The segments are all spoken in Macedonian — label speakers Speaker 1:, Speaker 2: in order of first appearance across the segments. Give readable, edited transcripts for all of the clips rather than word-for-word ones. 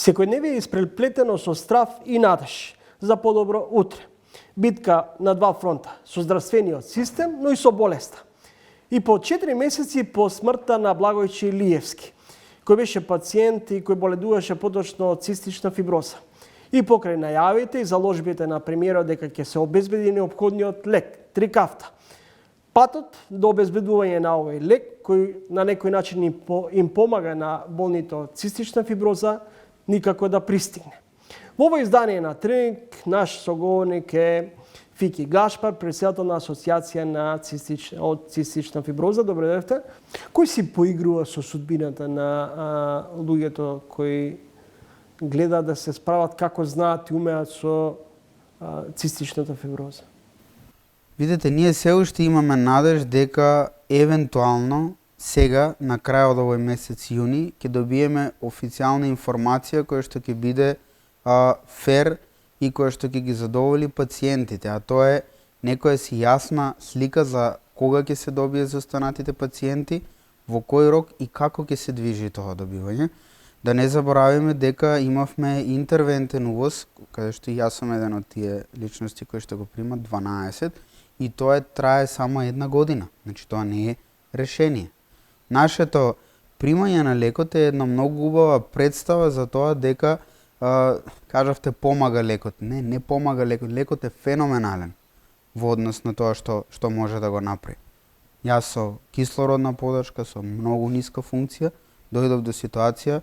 Speaker 1: Секојдневие е испреплетено со страв и надеж за подобро утре. Битка на два фронта, со здравствениот систем, но и со болеста. И по 4 месеци по смртта на Благојче Илиевски, кој беше пациент и кој боледуваше поточно од цистична фиброза. И покрај најавите и заложбите на премиерот дека ќе се обезбеди неопходниот лек, трикафта. Патот до обезбедување на овој лек, кој на некој начин им помага на болните од цистична фиброза, никако да пристигне. Во ово издание на Треник, наш соговорник е Фики Гашпар, председател на Асоциација од цистична фиброза. Добре дојдовте. Кој си поигрува со судбината на луѓето кои гледаат да се справат како знаат и умеат со цистичната фиброза?
Speaker 2: Видете, ние се уште имаме надеж дека евентуално сега, на крајот од овој месец јуни, ќе добиеме официјална информација која што ќе биде фер и која што ќе ги задоволи пациентите, а тоа е некоја си јасна слика за кога ќе се добие за останатите пациенти, во кој рок и како ќе се движи тоа добивање. Да не заборавиме дека имавме интервентен увоз, каде што и јас сум еден од тие личности кои што го примат 12, и тоа трае само една година. Значи тоа не е решение. Нашето примање на лекот е една многу убава представа за тоа дека кажавте помага лекот. Не помага лекот. Лекот е феноменален во однос на тоа што може да го направи. Јас со кислородна поддршка, со многу ниска функција, дојдов до ситуација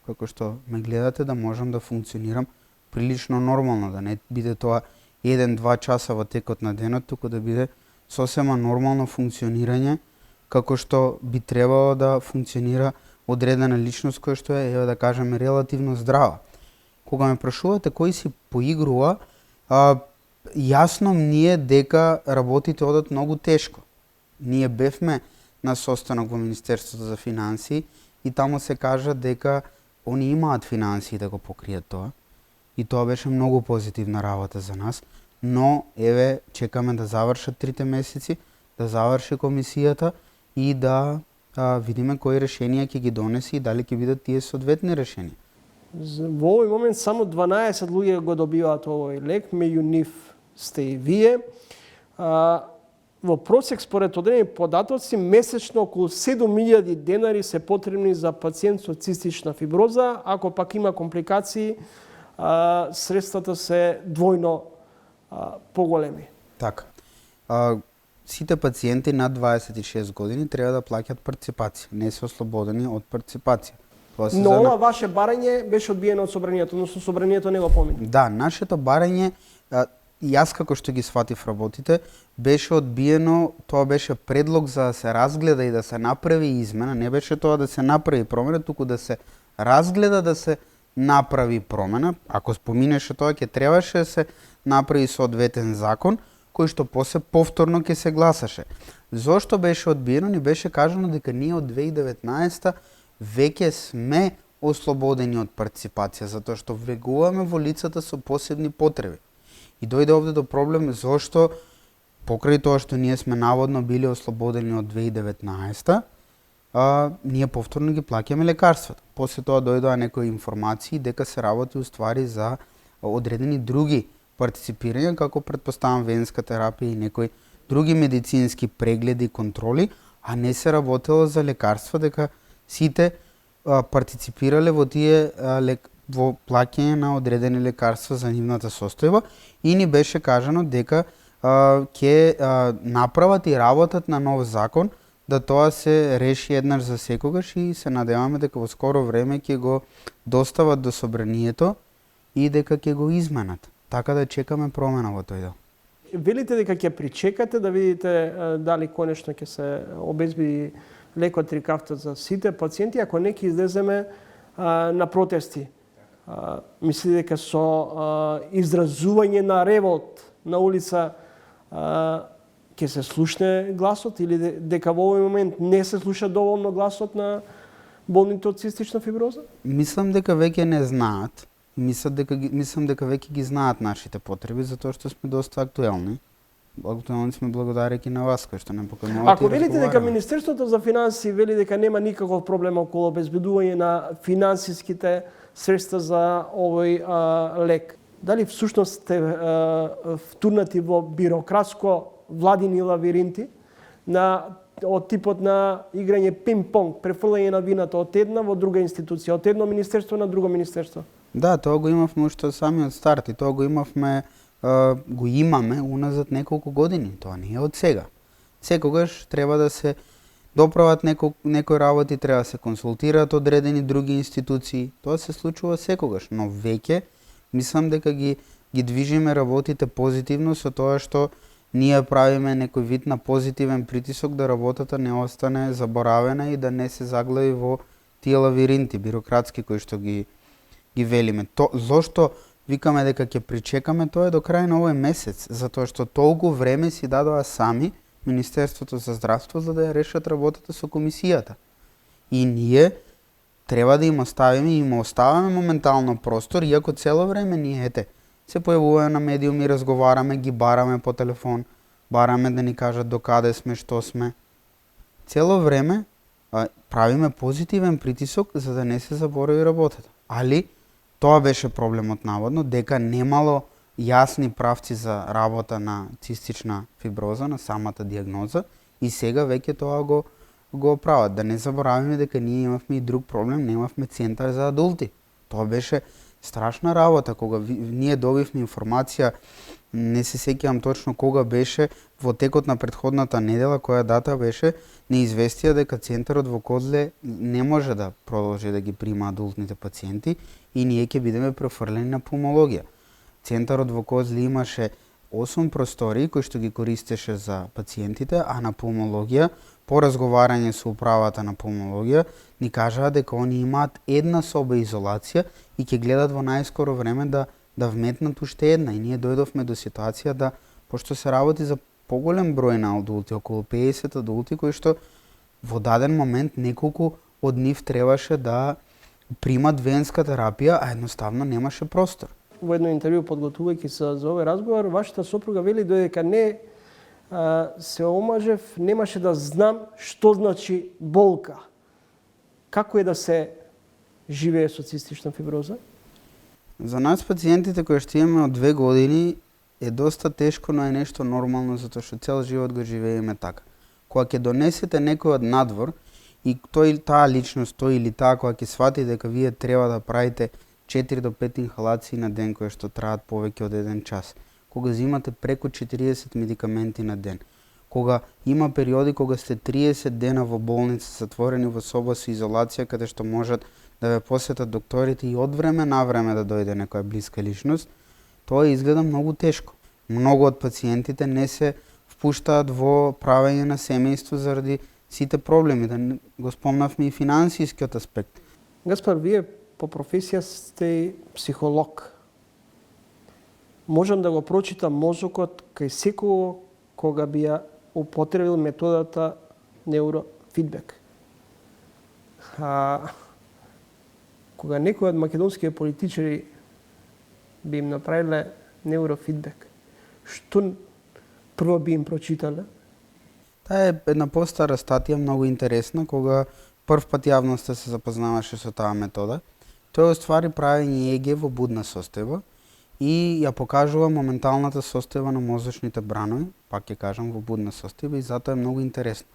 Speaker 2: како што ме гледате да можам да функционирам прилично нормално, да не биде тоа 1-2 часа во текот на денот, туку да биде сосема нормално функционирање како што би требало да функционира одредена личност која што е, да кажеме, релативно здрава. Кога ме прашувате кој си поигрува, јасно ми е дека работите одат многу тешко. Ние бевме на состанок во Министерството за финансии и таму се кажа дека они имаат финансии да го покријат тоа. И тоа беше многу позитивна работа за нас, но еве чекаме да завршат 3 месеци, да заврши комисијата и да видиме кои решенија ќе ги донеси и дали ќе бидат тие соодветни решенија.
Speaker 1: Во овој момент само 12 луѓе го добиваат овој лек, меѓу нив сте и вие. Во просек, според одредени податоци, месечно околу 7.000 денари се потребни за пациент со цистична фиброза. Ако пак има компликации, средствата се двојно поголеми.
Speaker 2: Така. Сите пациенти над 26 години треба да плаќаат партиципација, не се ослободени од партиципација.
Speaker 1: Но ова ваше барање беше одбиено од собранието, односно собранието не го помина.
Speaker 2: Да, нашето барање, јас како што ги сватив работите, беше одбиено, тоа беше предлог за да се разгледа и да се направи измена, не беше тоа да се направи промена, туку да се разгледа да се направи промена. Ако споминеше тоа, ќе требаше да се направи соодветен закон, кој што после повторно ќе се гласаше. Зошто беше одбиено? Ни беше кажано дека ние од 2019 веќе сме ослободени од партиципација, затоа што влегуваме во лицата со посебни потреби. И дојде овде до проблем зошто покрај тоа што ние сме наводно били ослободени од 2019, ние повторно ги плаќаме лекарствата. После тоа дојдоа некои информации дека се работи уствари за одредени други партиципирања, како претпоставам венска терапија и некои други медицински прегледи и контроли, а не се работело за лекарства, дека сите партиципирале во тие во плаќање на одредени лекарства за нивната состојба и ни беше кажано дека ќе направат и работат на нов закон, да тоа се реши еднаш за секогаш и се надеваме дека во скоро време ќе го достават до собранието и дека ќе го изменат. Така да чекаме промена во тој дел.
Speaker 1: Велите дека ќе причекате да видите дали конечно ќе се обезбеди лекот трикафта за сите пациенти, ако не ќе излеземе на протести. Мисли дека со изразување на револт на улица ќе се слушне гласот или дека во овој момент не се слуша доволно гласот на болните од цистична фиброза?
Speaker 2: Мислам дека веќе не знаат. Мислам дека веќе ги знаат нашите потреби, затоа што сме доста актуелни. Актуелни сме благодарејќи на вас, кој што не поканувате.
Speaker 1: Ако велите дека Министерството за финансии вели дека нема никаков проблем околу обезбедување на финансиските средства за овој лек. Дали всушност сте втурнати во бирократско владини лавиринти од типот на играње пинг-понг, префрлање на вината од една во друга институција, од едно министерство на друго министерство?
Speaker 2: Да, тоа го имавме уште самиот старт и тоа го имаме уназад неколку години. Тоа не е од сега. Секогаш треба да се доправат некои работи, треба да се консултираат одредени други институции. Тоа се случува секогаш, но веќе мислам дека ги движиме работите позитивно со тоа што ние правиме некој вид на позитивен притисок да работата не остане заборавена и да не се заглави во тие лавиринти бирократски кои што ги велиме. Зошто викаме дека ќе причекаме тоа до крај на овој месец? Затоа што толку време си дадоа сами Министерството за здравство за да ја решат работата со комисијата. И ние треба да им оставиме и им оставаме моментално простор, иако цело време ние се појавуваме на медиуми, разговараме, ги бараме по телефон, бараме да ни кажат до каде сме, што сме. Цело време правиме позитивен притисок за да не се заборави работата. Али тоа беше проблемот наводно, дека немало јасни правци за работа на цистична фиброза, на самата диагноза, и сега веќе тоа го прават. Да не заборавиме дека ние имавме и друг проблем, немавме центар за адулти. Тоа беше страшна работа кога ние добивме информација, не се сеќавам точно кога беше, во текот на претходната недела, која дата беше, не известија дека центарот во Козле не може да продолжи да ги прима адултните пациенти и ние ќе бидеме префрлени на пулмологија. Центарот во Козле имаше 8 простори кои што ги користеше за пациентите, а на пулмологија, по разговарање со управата на пулмологија, ни кажаа дека они имаат една соба изолација и ќе гледат во најскоро време да вметнат уште една. И ние дојдовме до ситуација да, пошто се работи за поголем број на адулти, околу 50 адулти, кои што во даден момент неколку од нив требаше да примат венска терапија, а едноставно немаше простор.
Speaker 1: Во едно интервју подготвувајќи се за овој разговор, вашата сопруга вели додека не се омажев, немаше да знам што значи болка. Како е да се живее со цистична фиброза?
Speaker 2: За нас пациентите кои што имаме од 2 години е доста тешко, но е нешто нормално затоа што цел живот го живееме така. Кога ќе донесете некој од надвор и таа личност, тој или таа кога ќе свати дека вие треба да правите 4 до 5 инхалации на ден кои што траат повеќе од 1 час, кога взимате преку 40 медикаменти на ден, кога има периоди кога сте 30 дена во болница затворени во соба со изолација каде што можат да ве посетат докторите и од време на време да дојде некоја блиска личност, тоа изгледа многу тешко. Многу од пациентите не се впуштаат во правење на семејство заради сите проблеми, да го спомнавме и финансискиот аспект.
Speaker 1: Гаспар, вие по професија сте психолог. Можам да го прочитам мозокот кај секој кога би ја употребил методата неурофидбек. Кога некој од македонските политичари би им направиле неурофидбек, што прво би им прочитале?
Speaker 2: Таа е една постара статија, многу интересна, кога прв пат јавноста се запознаваше со таа метода. Тој оствари правење ЕГ во будна состојба и ја покажува моменталната состојба на мозочните бранови, пак ќе кажам во будна состојба, и затоа е многу интересно.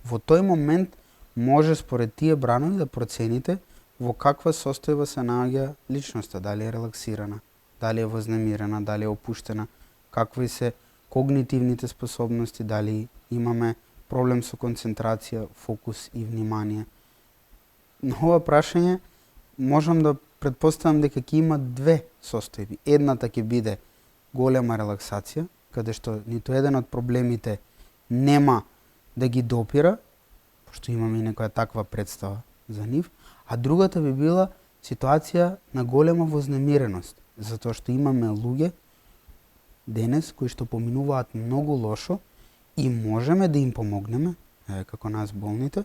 Speaker 2: Во тој момент може според тие бранови да процените во каква состојба се наоѓа личноста, дали е релаксирана, дали е вознемирена, дали е опуштена, какви се когнитивните способности, дали имаме проблем со концентрација, фокус и внимание. На ова прашање можам да предпоставам дека ќе има 2 состојби. Едната ќе биде голема релаксација, каде што ниту еден од проблемите нема да ги допира, пошто имаме и некоја таква представа за нив, а другата би била ситуација на голема вознемиреност, затоа што имаме луѓе денес кои што поминуваат многу лошо и можеме да им помогнеме, како нас болните,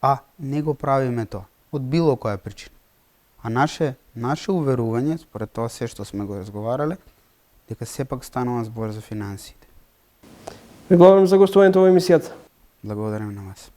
Speaker 2: а не го правиме тоа, од било која причина. А наше уверување, според тоа се што сме го разговарале, дека сепак станува збор за финансите.
Speaker 1: Ви благодарам за гостувањето во емисијата.
Speaker 2: Благодарам на вас.